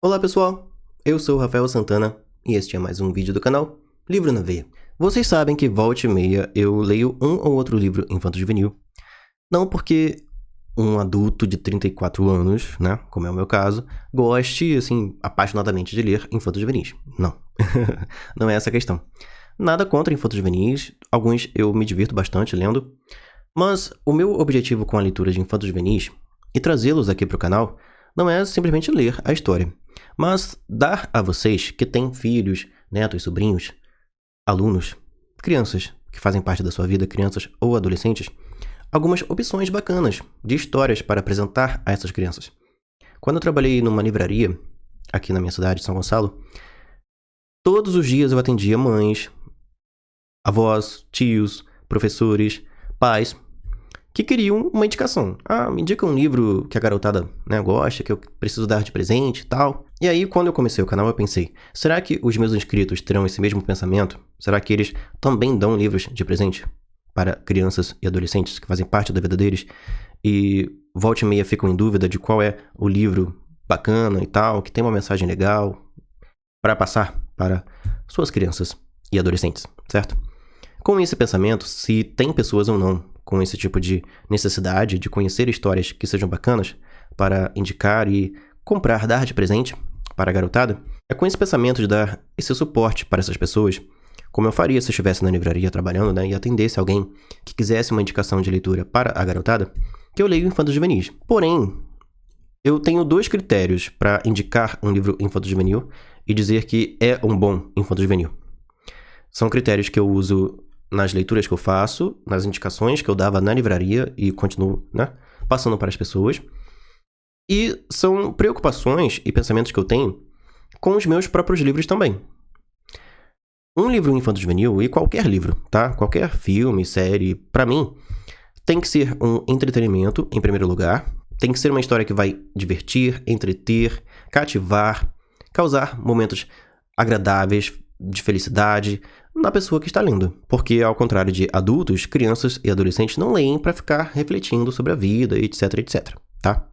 Olá pessoal, eu sou o Rafael Santana e este é mais um vídeo do canal Livro na Veia. Vocês sabem que volta e meia eu leio um ou outro livro infanto-juvenil, não porque um adulto de 34 anos, né, como é o meu caso, goste, assim, apaixonadamente de ler infanto-juvenis. Não, não é essa a questão. Nada contra infanto-juvenis, alguns eu me divirto bastante lendo, mas o meu objetivo com a leitura de infanto-juvenis e trazê-los aqui para o canal não é simplesmente ler a história, mas dar a vocês que têm filhos, netos, sobrinhos, alunos, crianças que fazem parte da sua vida, crianças ou adolescentes, algumas opções bacanas de histórias para apresentar a essas crianças. Quando eu trabalhei numa livraria, aqui na minha cidade, São Gonçalo, todos os dias eu atendia mães, avós, tios, professores, pais que queriam uma indicação. Ah, me indica um livro que a garotada, né, gosta, que eu preciso dar de presente e tal. E aí, quando eu comecei o canal, eu pensei, será que os meus inscritos terão esse mesmo pensamento? Será que eles também dão livros de presente para crianças e adolescentes que fazem parte da vida deles e volta e meia ficam em dúvida de qual é o livro bacana e tal, que tem uma mensagem legal para passar para suas crianças e adolescentes, certo? Com esse pensamento, se tem pessoas ou não com esse tipo de necessidade de conhecer histórias que sejam bacanas para indicar e comprar, dar de presente para a garotada, é com esse pensamento de dar esse suporte para essas pessoas, como eu faria se eu estivesse na livraria trabalhando, né, e atendesse alguém que quisesse uma indicação de leitura para a garotada, que eu leio infanto-juvenis. Porém, eu tenho dois critérios para indicar um livro infanto-juvenil e dizer que é um bom infanto-juvenil. São critérios que eu uso nas leituras que eu faço, nas indicações que eu dava na livraria e continuo, né, passando para as pessoas. E são preocupações e pensamentos que eu tenho com os meus próprios livros também. Um livro infanto-juvenil, e qualquer livro, tá? Qualquer filme, série, para mim, tem que ser um entretenimento, em primeiro lugar. Tem que ser uma história que vai divertir, entreter, cativar, causar momentos agradáveis, de felicidade na pessoa que está lendo. Porque, ao contrário de adultos, crianças e adolescentes não leem para ficar refletindo sobre a vida, etc, etc, tá?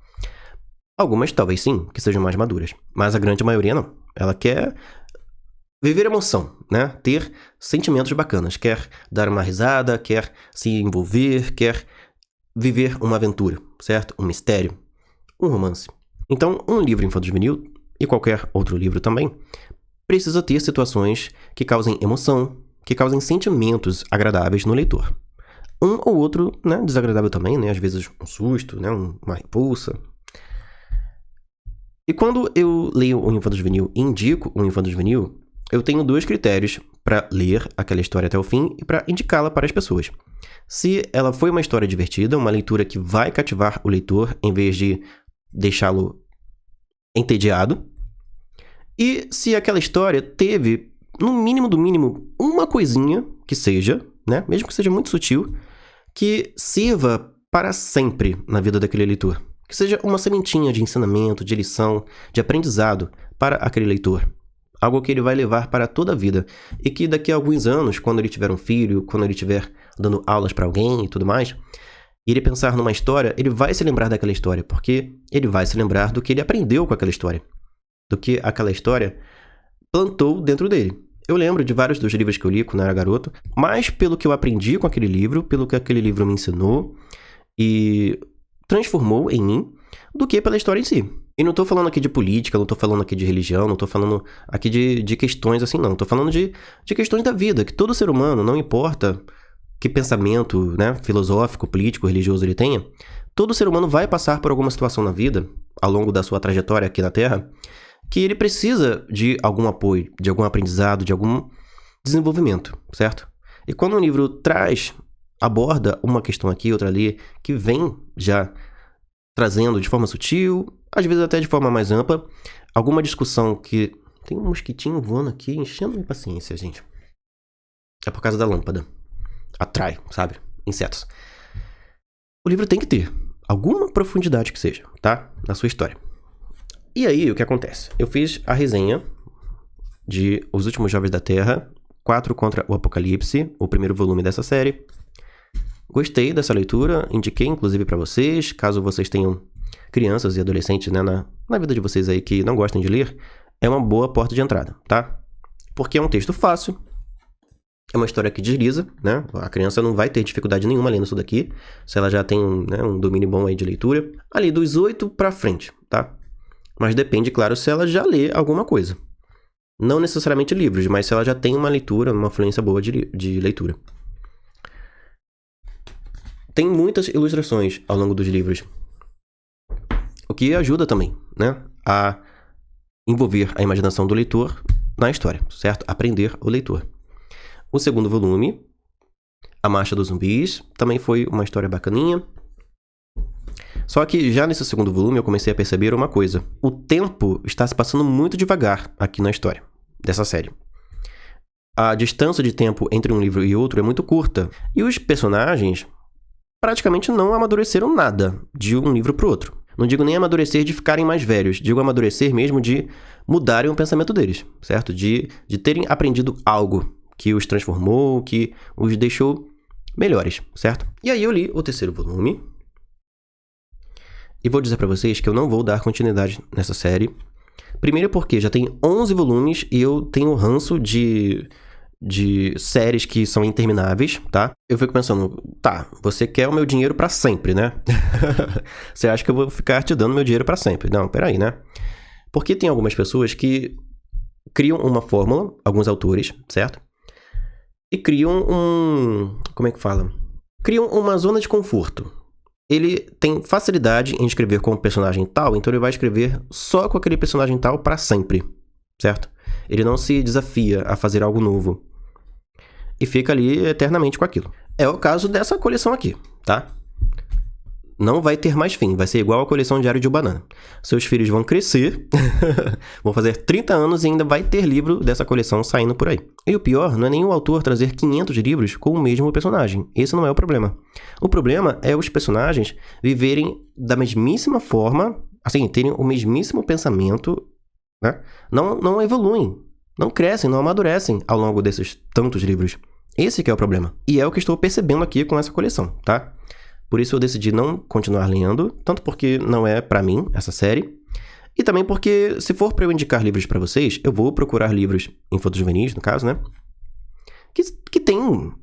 Algumas talvez sim, que sejam mais maduras, mas a grande maioria não. Ela quer viver emoção, né? Ter sentimentos bacanas, quer dar uma risada, quer se envolver, quer viver uma aventura, certo? Um mistério, um romance. Então, um livro infanto-juvenil, e qualquer outro livro também, precisa ter situações que causem emoção, que causem sentimentos agradáveis no leitor. Um ou outro, né, desagradável também, né? Às vezes um susto, né, uma repulsa. E quando eu leio um infanto-juvenil e indico um infanto-juvenil, eu tenho dois critérios para ler aquela história até o fim e para indicá-la para as pessoas. Se ela foi uma história divertida, uma leitura que vai cativar o leitor em vez de deixá-lo entediado, e se aquela história teve, no mínimo do mínimo, uma coisinha que seja, né, mesmo que seja muito sutil, que sirva para sempre na vida daquele leitor. Que seja uma sementinha de ensinamento, de lição, de aprendizado para aquele leitor. Algo que ele vai levar para toda a vida. E que daqui a alguns anos, quando ele tiver um filho, quando ele estiver dando aulas para alguém e tudo mais, e ele pensar numa história, ele vai se lembrar daquela história, porque ele vai se lembrar do que ele aprendeu com aquela história. Do que aquela história plantou dentro dele. Eu lembro de vários dos livros que eu li quando eu era garoto, mais pelo que eu aprendi com aquele livro, pelo que aquele livro me ensinou e transformou em mim, do que pela história em si. E não tô falando aqui de política, não tô falando aqui de religião, não tô falando aqui de questões assim, não. Tô falando de questões da vida, que todo ser humano, não importa que pensamento, né, filosófico, político, religioso ele tenha, todo ser humano vai passar por alguma situação na vida, ao longo da sua trajetória aqui na Terra, que ele precisa de algum apoio, de algum aprendizado, de algum desenvolvimento, certo? E quando um livro aborda uma questão aqui, outra ali, que vem já trazendo de forma sutil, às vezes até de forma mais ampla, alguma discussão que... Tem um mosquitinho voando aqui, enchendo minha paciência, gente. É por causa da lâmpada. Atrai, sabe? Insetos. O livro tem que ter alguma profundidade que seja, tá? Na sua história. E aí, o que acontece? Eu fiz a resenha de Os Últimos Jovens da Terra, 4 contra o Apocalipse, o primeiro volume dessa série. Gostei dessa leitura, indiquei inclusive para vocês, caso vocês tenham crianças e adolescentes, né, na vida de vocês aí que não gostam de ler, é uma boa porta de entrada, tá? Porque é um texto fácil, é uma história que desliza, né? A criança não vai ter dificuldade nenhuma lendo isso daqui, se ela já tem um domínio bom aí de leitura. Ali dos 8 pra frente, tá? Mas depende, claro, se ela já lê alguma coisa. Não necessariamente livros, mas se ela já tem uma leitura, uma fluência boa de leitura. Tem muitas ilustrações ao longo dos livros, o que ajuda também, né? A envolver a imaginação do leitor na história, certo? Aprender o leitor. O segundo volume, A Marcha dos Zumbis, também foi uma história bacaninha. Só que já nesse segundo volume eu comecei a perceber uma coisa. O tempo está se passando muito devagar aqui na história dessa série. A distância de tempo entre um livro e outro é muito curta. E os personagens praticamente não amadureceram nada de um livro para o outro. Não digo nem amadurecer de ficarem mais velhos, digo amadurecer mesmo de mudarem o pensamento deles, certo? De terem aprendido algo que os transformou, que os deixou melhores, certo? E aí eu li o terceiro volume e vou dizer pra vocês que eu não vou dar continuidade nessa série. Primeiro porque já tem 11 volumes e eu tenho ranço de séries que são intermináveis, tá? Eu fico pensando, tá, você quer o meu dinheiro pra sempre, né? Você acha que eu vou ficar te dando meu dinheiro pra sempre? Não, peraí, né? Porque tem algumas pessoas que criam uma fórmula, alguns autores, certo? E criam como é que fala? Criam uma zona de conforto. Ele tem facilidade em escrever com um personagem tal, então ele vai escrever só com aquele personagem tal pra sempre, certo? Ele não se desafia a fazer algo novo. E fica ali eternamente com aquilo. É o caso dessa coleção aqui, tá? Não vai ter mais fim, vai ser igual a coleção Diário de Banana. Seus filhos vão crescer, vão fazer 30 anos e ainda vai ter livro dessa coleção saindo por aí. E o pior não é nem o autor trazer 500 livros com o mesmo personagem. Esse não é o problema. O problema é os personagens viverem da mesmíssima forma, assim, terem o mesmíssimo pensamento, né? Não evoluem, não crescem, não amadurecem ao longo desses tantos livros. Esse que é o problema. E é o que estou percebendo aqui com essa coleção, tá? Por isso eu decidi não continuar lendo, tanto porque não é pra mim essa série, e também porque se for pra eu indicar livros pra vocês, eu vou procurar livros infanto-juvenis, no caso, né? Que tem,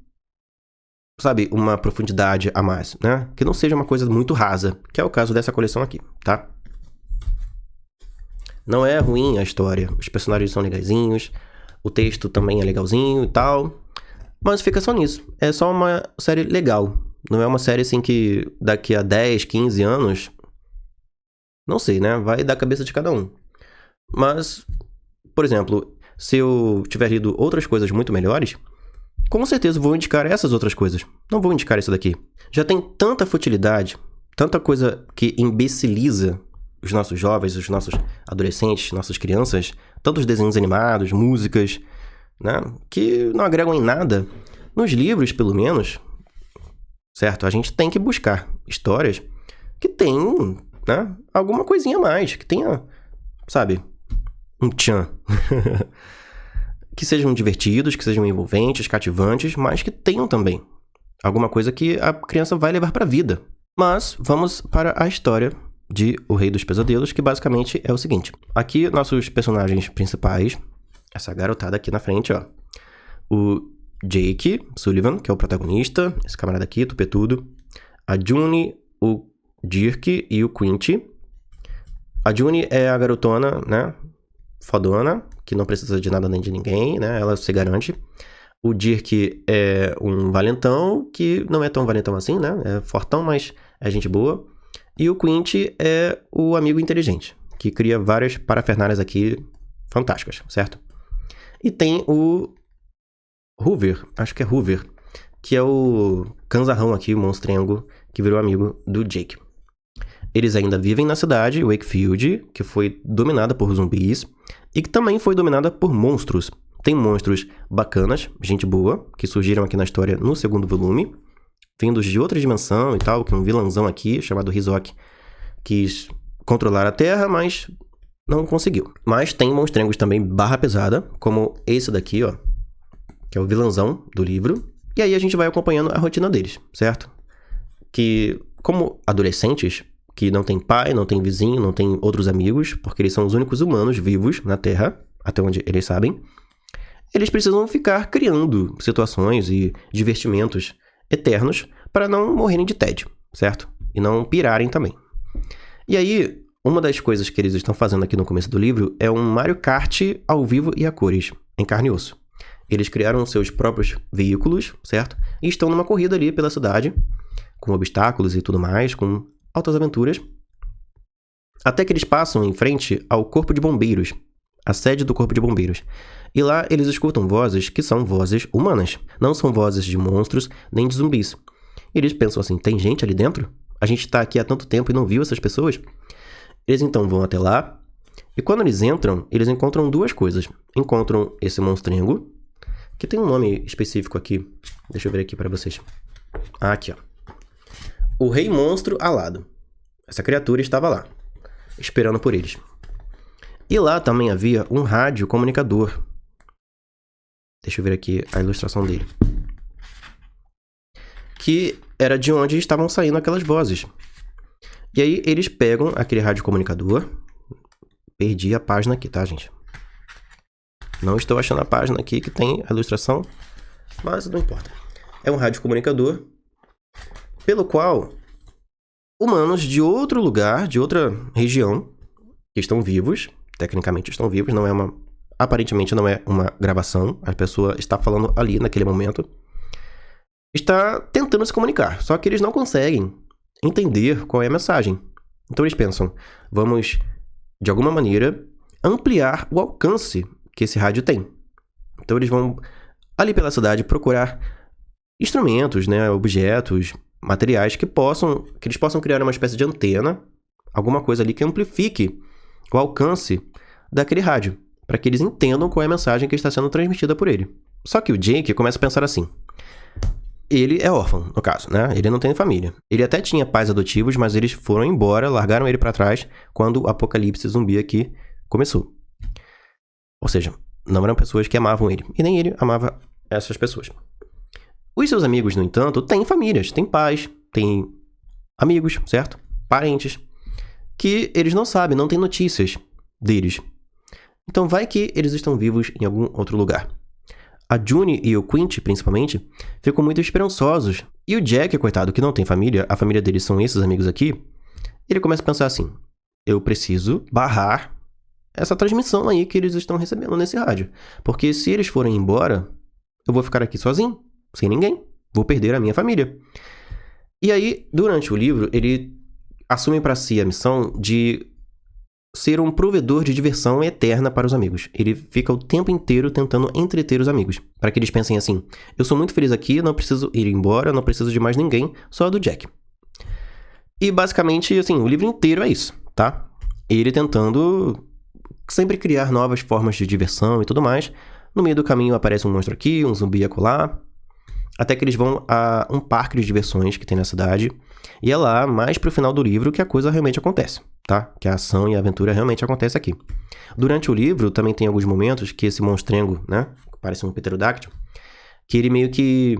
sabe, uma profundidade a mais, né? Que não seja uma coisa muito rasa, que é o caso dessa coleção aqui, tá? Não é ruim a história, os personagens são legaizinhos, o texto também é legalzinho e tal, mas fica só nisso. É só uma série legal. Não é uma série assim que daqui a 10, 15 anos, não sei, né? Vai da cabeça de cada um. Mas, por exemplo, se eu tiver lido outras coisas muito melhores, com certeza vou indicar essas outras coisas. Não vou indicar isso daqui. Já tem tanta futilidade, tanta coisa que imbeciliza os nossos jovens, os nossos adolescentes, nossas crianças, tantos desenhos animados, músicas, né? Que não agregam em nada. Nos livros, pelo menos, certo? A gente tem que buscar histórias que tenham, né, alguma coisinha a mais, que tenha, sabe, um tchan. Que sejam divertidos, que sejam envolventes, cativantes, mas que tenham também alguma coisa que a criança vai levar pra vida. Mas vamos para a história de O Rei dos Pesadelos, que basicamente é o seguinte. Aqui, nossos personagens principais, essa garotada aqui na frente, ó. O Jake Sullivan, que é o protagonista, esse camarada aqui, tupetudo. A June, o Dirk e o Quinty. A June é a garotona, né, fodona, que não precisa de nada nem de ninguém, né, ela se garante. O Dirk é um valentão, que não é tão valentão assim, né, é fortão, mas é gente boa. E o Quinty é o amigo inteligente, que cria várias parafernálias aqui fantásticas, certo? E tem o Hoover, acho que é Hoover, que é o canzarrão aqui, o monstrengo, que virou amigo do Jake. Eles ainda vivem na cidade, Wakefield, que foi dominada por zumbis, e que também foi dominada por monstros. Tem monstros bacanas, gente boa, que surgiram aqui na história no segundo volume, vindos de outra dimensão e tal, que um vilãozão aqui, chamado Hisoki, quis controlar a Terra, mas não conseguiu. Mas tem monstrengos também barra pesada, como esse daqui, ó, que é o vilãozão do livro. E aí a gente vai acompanhando a rotina deles, certo? Que, como adolescentes, que não tem pai, não tem vizinho, não tem outros amigos, porque eles são os únicos humanos vivos na Terra, até onde eles sabem, eles precisam ficar criando situações e divertimentos eternos para não morrerem de tédio, certo? E não pirarem também. E aí, uma das coisas que eles estão fazendo aqui no começo do livro é um Mario Kart ao vivo e a cores, em carne e osso. Eles criaram seus próprios veículos, certo? E estão numa corrida ali pela cidade, com obstáculos e tudo mais, com altas aventuras. Até que eles passam em frente ao Corpo de Bombeiros, a sede do Corpo de Bombeiros. E lá eles escutam vozes que são vozes humanas. Não são vozes de monstros nem de zumbis. E eles pensam assim, tem gente ali dentro? A gente tá aqui há tanto tempo e não viu essas pessoas? Eles então vão até lá. E quando eles entram, eles encontram duas coisas. Encontram esse monstrengo, que tem um nome específico aqui. Deixa eu ver aqui pra vocês. Aqui, ó. O Rei Monstro Alado. Essa criatura estava lá, esperando por eles. E lá também havia um rádio comunicador. Deixa eu ver aqui a ilustração dele. Que era de onde estavam saindo aquelas vozes. E aí eles pegam aquele rádio comunicador. Perdi a página aqui, tá, gente? Não estou achando a página aqui que tem a ilustração, mas não importa. É um rádio comunicador pelo qual humanos de outro lugar, de outra região, que estão vivos, tecnicamente estão vivos, aparentemente não é uma gravação, a pessoa está falando ali naquele momento, está tentando se comunicar, só que eles não conseguem entender qual é a mensagem. Então eles pensam, vamos, de alguma maneira, ampliar o alcance que esse rádio tem. Então eles vão ali pela cidade procurar instrumentos, né, objetos, materiais que eles possam criar uma espécie de antena, alguma coisa ali que amplifique o alcance daquele rádio, para que eles entendam qual é a mensagem que está sendo transmitida por ele. Só que o Jake começa a pensar assim, ele é órfão, no caso, né? Ele não tem família. Ele até tinha pais adotivos, mas eles foram embora, largaram ele para trás quando o apocalipse zumbi aqui começou. Ou seja, não eram pessoas que amavam ele, e nem ele amava essas pessoas. Os seus amigos, no entanto, têm famílias, têm pais, têm amigos, certo? Parentes, que eles não sabem, não têm notícias deles. Então vai que eles estão vivos em algum outro lugar. A June e o Quint, principalmente, ficam muito esperançosos. E o Jack, coitado, que não tem família, a família deles são esses amigos aqui, ele começa a pensar assim, eu preciso barrar essa transmissão aí que eles estão recebendo nesse rádio. Porque se eles forem embora, eu vou ficar aqui sozinho, sem ninguém. Vou perder a minha família. E aí, durante o livro, ele assume para si a missão de ser um provedor de diversão eterna para os amigos. Ele fica o tempo inteiro tentando entreter os amigos, para que eles pensem assim, eu sou muito feliz aqui, não preciso ir embora, não preciso de mais ninguém, só do Jack. E basicamente, assim, o livro inteiro é isso, tá? Ele tentando sempre criar novas formas de diversão e tudo mais. No meio do caminho aparece um monstro aqui, um zumbi acolá, até que eles vão a um parque de diversões que tem na cidade, e é lá, mais pro final do livro, que a coisa realmente acontece, tá? Que a ação e a aventura realmente acontece aqui. Durante o livro, também tem alguns momentos que esse monstrengo, né, que parece um pterodáctilo, que ele meio que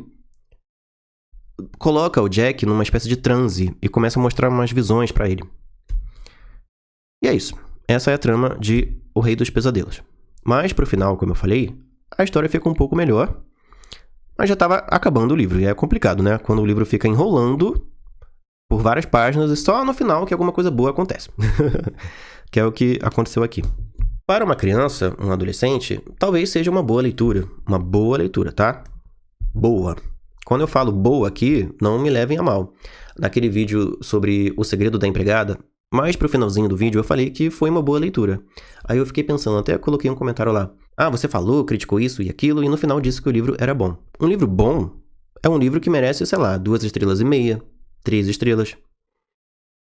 coloca o Jack numa espécie de transe e começa a mostrar umas visões pra ele. E é isso. Essa é a trama de O Rei dos Pesadelos. Mas pro final, como eu falei, a história fica um pouco melhor, mas já estava acabando o livro, e é complicado, né? Quando o livro fica enrolando por várias páginas e só no final que alguma coisa boa acontece. Que é o que aconteceu aqui. Para uma criança, um adolescente, talvez seja uma boa leitura. Uma boa leitura, tá? Boa. Quando eu falo boa aqui, não me levem a mal. Naquele vídeo sobre O Segredo da Empregada, mais pro finalzinho do vídeo eu falei que foi uma boa leitura. Aí eu fiquei pensando, até coloquei um comentário lá. Ah, você falou, criticou isso e aquilo, e no final disse que o livro era bom. Um livro bom é um livro que merece, sei lá, 2,5 estrelas, 3 estrelas.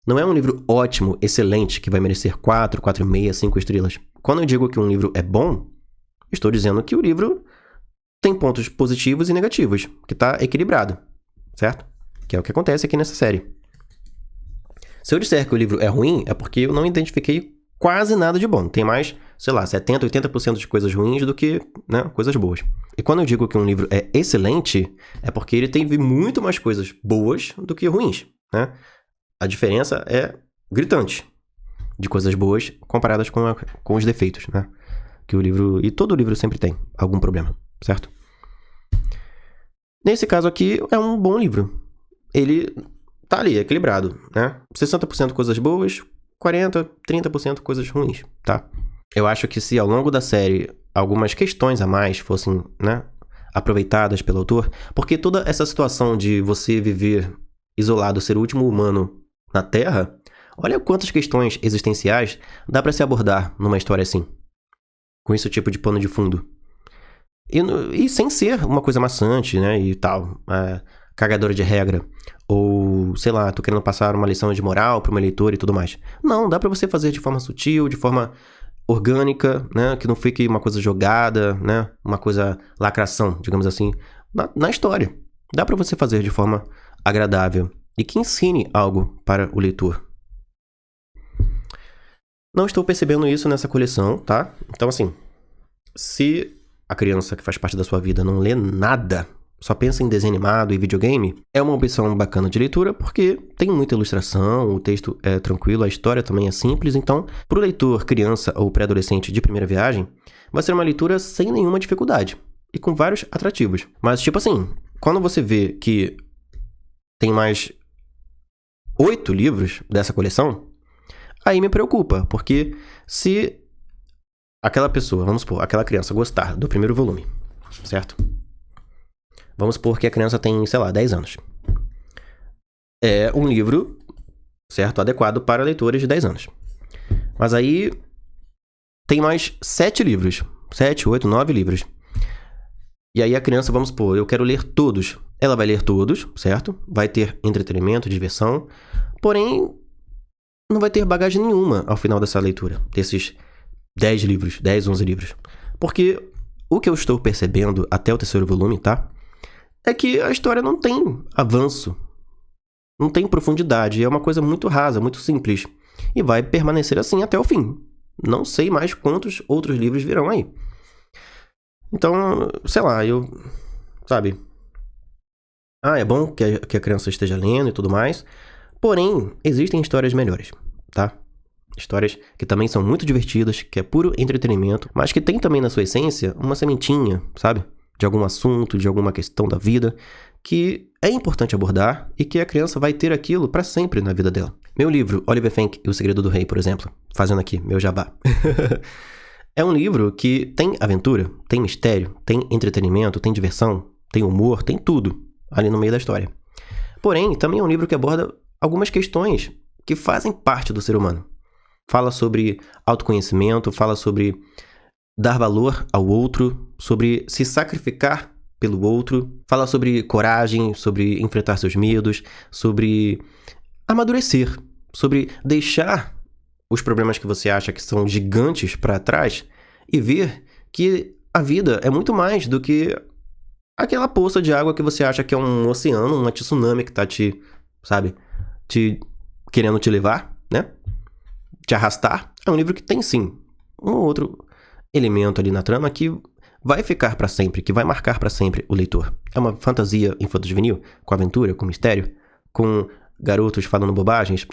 Não é um livro ótimo, excelente, que vai merecer 4, 4,5, 5 estrelas. Quando eu digo que um livro é bom, estou dizendo que o livro tem pontos positivos e negativos, que está equilibrado, certo? Que é o que acontece aqui nessa série. Se eu disser que o livro é ruim, é porque eu não identifiquei quase nada de bom. Tem mais, sei lá, 70%, 80% de coisas ruins do que, né, coisas boas. E quando eu digo que um livro é excelente, é porque ele teve muito mais coisas boas do que ruins, né? A diferença é gritante de coisas boas comparadas com os defeitos, né? Que o livro... E todo livro sempre tem algum problema, certo? Nesse caso aqui, é um bom livro. Ele tá ali, equilibrado, né? 60% coisas boas, 40%, 30% coisas ruins, tá? Eu acho que se ao longo da série algumas questões a mais fossem, né, aproveitadas pelo autor, porque toda essa situação de você viver isolado, ser o último humano na Terra, olha quantas questões existenciais dá pra se abordar numa história assim, com esse tipo de pano de fundo. E sem ser uma coisa maçante, né, e tal, cagadora de regra, ou, sei lá, tô querendo passar uma lição de moral pro meu leitor e tudo mais. Não, dá pra você fazer de forma sutil, de forma orgânica, né, que não fique uma coisa jogada, né, uma coisa lacração, digamos assim, na história. Dá pra você fazer de forma agradável e que ensine algo para o leitor. Não estou percebendo isso nessa coleção, tá? Então, assim, se a criança que faz parte da sua vida não lê nada, só pensa em desenho animado e videogame, é uma opção bacana de leitura porque tem muita ilustração, o texto é tranquilo, a história também é simples, então, para o leitor, criança ou pré-adolescente de primeira viagem, vai ser uma leitura sem nenhuma dificuldade e com vários atrativos. Mas, tipo assim, quando você vê que tem mais 8 livros dessa coleção, aí me preocupa, porque se aquela pessoa, vamos supor, aquela criança gostar do primeiro volume, certo? Vamos supor que a criança tem, sei lá, 10 anos. É um livro, certo, adequado para leitores de 10 anos. Mas aí tem mais 7 livros. 7, 8, 9 livros. E aí a criança, vamos supor, eu quero ler todos. Ela vai ler todos, certo? Vai ter entretenimento, diversão. Porém, não vai ter bagagem nenhuma ao final dessa leitura. Desses 10 livros, 10, 11 livros. Porque o que eu estou percebendo até o terceiro volume, tá? É que a história não tem avanço, não tem profundidade, é uma coisa muito rasa, muito simples, e vai permanecer assim até o fim. Não sei mais quantos outros livros virão aí. Então, sei lá, sabe, é bom que a criança esteja lendo e tudo mais, porém, existem histórias melhores, tá? Histórias que também são muito divertidas, que é puro entretenimento, mas que tem também na sua essência uma sementinha, sabe? De algum assunto, de alguma questão da vida, que é importante abordar e que a criança vai ter aquilo para sempre na vida dela. Meu livro, Oliver Fink e o Segredo do Rei, por exemplo, fazendo aqui meu jabá. É um livro que tem aventura, tem mistério, tem entretenimento, tem diversão, tem humor, tem tudo ali no meio da história. Porém, também é um livro que aborda algumas questões que fazem parte do ser humano. Fala sobre autoconhecimento, fala sobre dar valor ao outro, sobre se sacrificar pelo outro, fala sobre coragem, sobre enfrentar seus medos, sobre amadurecer, sobre deixar os problemas que você acha que são gigantes para trás e ver que a vida é muito mais do que aquela poça de água que você acha que é um oceano, uma tsunami que tá querendo te levar, né? Te arrastar. É um livro que tem sim um ou outro elemento ali na trama que vai ficar para sempre, que vai marcar para sempre o leitor. É uma fantasia infanto-juvenil, com aventura, com mistério, com garotos falando bobagens,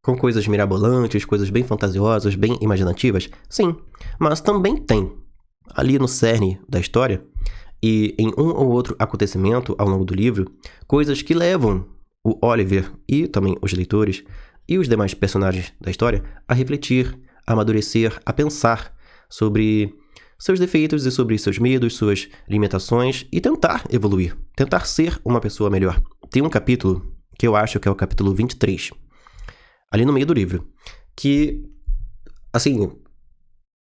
com coisas mirabolantes, coisas bem fantasiosas, bem imaginativas. Sim, mas também tem, ali no cerne da história, e em um ou outro acontecimento ao longo do livro, coisas que levam o Oliver e também os leitores e os demais personagens da história a refletir, a amadurecer, a pensar sobre seus defeitos e sobre seus medos, suas limitações e tentar evoluir, tentar ser uma pessoa melhor. Tem um capítulo que eu acho que é o capítulo 23, ali no meio do livro, que, assim,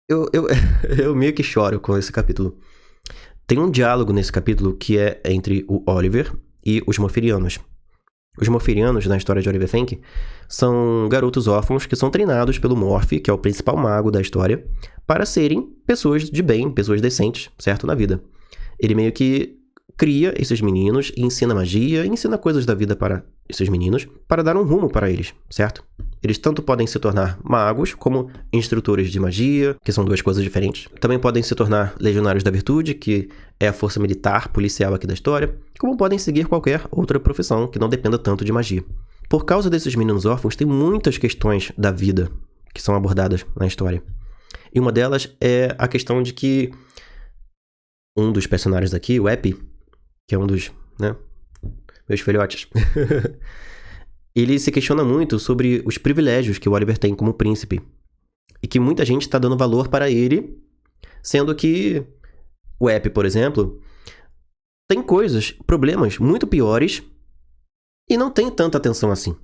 eu meio que choro com esse capítulo. Tem um diálogo nesse capítulo que é entre o Oliver e os Morferianos. Os Morferianos, na história de Oliver Fink, são garotos órfãos que são treinados pelo Morph, que é o principal mago da história, para serem pessoas de bem, pessoas decentes, certo? Na vida. Ele meio que cria esses meninos e ensina magia, ensina coisas da vida para esses meninos, para dar um rumo para eles, certo? Eles tanto podem se tornar magos, como instrutores de magia, que são duas coisas diferentes. Também podem se tornar legionários da virtude, que é a força militar, policial aqui da história, como podem seguir qualquer outra profissão que não dependa tanto de magia. por causa desses meninos órfãos, tem muitas questões da vida que são abordadas na história. E uma delas é a questão de que um dos personagens aqui, o Epi, que é um dos, né, meus filhotes, ele se questiona muito sobre os privilégios que o Oliver tem como príncipe. E que muita gente está dando valor para ele, sendo que o Epi, por exemplo, tem coisas, problemas muito piores e não tem tanta atenção assim.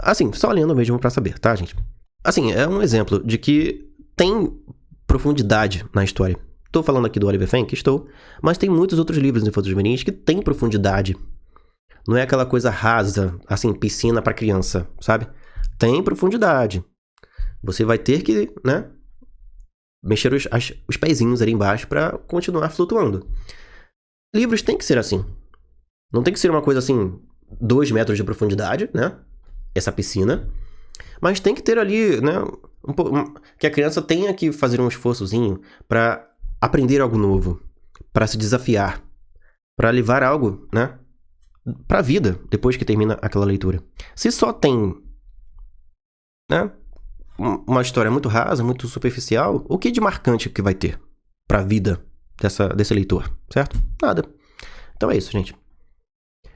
Assim, só lendo mesmo pra saber, tá, gente? Assim, é um exemplo de que tem profundidade na história. Tô falando aqui do Oliver Fenk? Estou. Mas tem muitos outros livros infanto-juvenis que tem profundidade. Não é aquela coisa rasa, assim, piscina pra criança, sabe? Tem profundidade. Você vai ter que, né, mexer os pezinhos ali embaixo pra continuar flutuando. Livros tem que ser assim. Não tem que ser uma coisa assim, 2 metros de profundidade, né? Essa piscina. Mas tem que ter ali, né? Que a criança tenha que fazer um esforçozinho pra aprender algo novo. Pra se desafiar. Pra levar algo, né? Pra vida, depois que termina aquela leitura. Se só tem, né, uma história muito rasa, muito superficial, o que de marcante que vai ter pra vida desse leitor, certo? Nada. Então é isso, gente.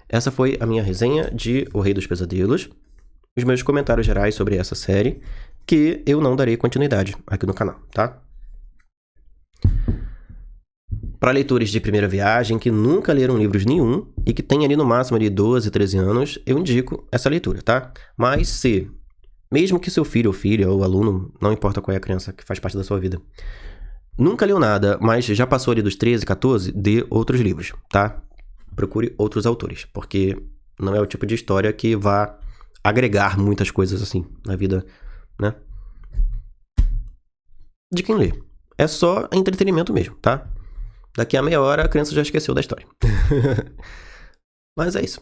Essa foi a minha resenha de O Rei dos Pesadelos. Os meus comentários gerais sobre essa série, que eu não darei continuidade aqui no canal, tá? Para leitores de primeira viagem, que nunca leram livros nenhum e que tem ali no máximo de 12, 13 anos, eu indico essa leitura, tá? Mas se, mesmo que seu filho ou filha ou aluno, não importa qual é a criança que faz parte da sua vida, nunca leu nada, mas já passou ali dos 13, 14, dê outros livros, tá? Procure outros autores, porque não é o tipo de história que vá agregar muitas coisas assim na vida, né, de quem lê. É só entretenimento mesmo, tá? Daqui a meia hora a criança já esqueceu da história. Mas é isso.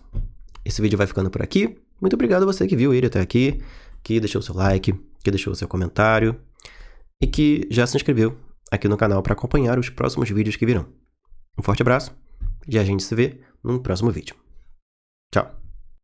Esse vídeo vai ficando por aqui. Muito obrigado a você que viu ele até aqui, que deixou seu like, que deixou seu comentário e que já se inscreveu aqui no canal para acompanhar os próximos vídeos que virão. Um forte abraço e a gente se vê num próximo vídeo. Tchau!